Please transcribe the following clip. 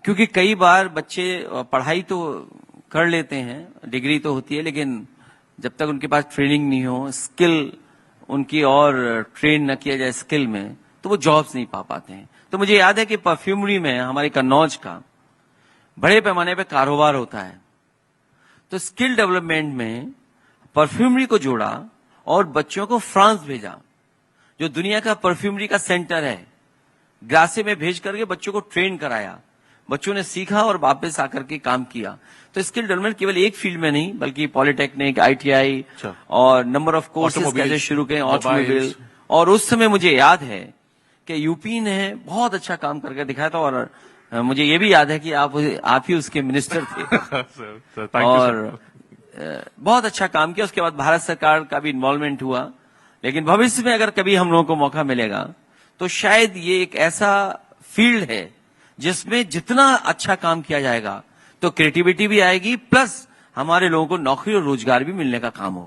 क्योंकि कई बार बच्चे पढ़ाई तो कर लेते हैं, डिग्री तो होती है, लेकिन जब तक उनके पास ट्रेनिंग नहीं हो, स्किल उनकी और ट्रेन न किया जाए स्किल में, तो वो जॉब्स नहीं पा पाते हैं। तो मुझे याद है कि परफ्यूमरी में हमारे कन्नौज का बड़े पैमाने पे कारोबार होता है, तो स्किल डेवलपमेंट में परफ्यूमरी को जोड़ा और बच्चों को फ्रांस भेजा, जो दुनिया का परफ्यूमरी का सेंटर है। ग्रासे में भेज करके बच्चों को ट्रेन कराया, बच्चों ने सीखा और वापस आकर के काम किया। तो स्किल डेवलपमेंट केवल एक फील्ड में नहीं, बल्कि पॉलिटेक्निक, ITI और नंबर ऑफ कोर्सेज कैसे शुरू किए, ऑटोमोबाइल। और उस समय मुझे याद है कि यूपी ने बहुत अच्छा काम करके दिखाया था, और मुझे ये भी याद है कि आप ही उसके मिनिस्टर थे। और बहुत अच्छा काम किया। उसके बाद भारत सरकार का भी इन्वॉल्वमेंट हुआ। लेकिन भविष्य में अगर कभी हम लोगों को मौका मिलेगा, तो शायद ये एक ऐसा फील्ड है जिसमें जितना अच्छा काम किया जाएगा तो क्रिएटिविटी भी आएगी, प्लस हमारे लोगों को नौकरी और रोजगार भी मिलने का काम होगा।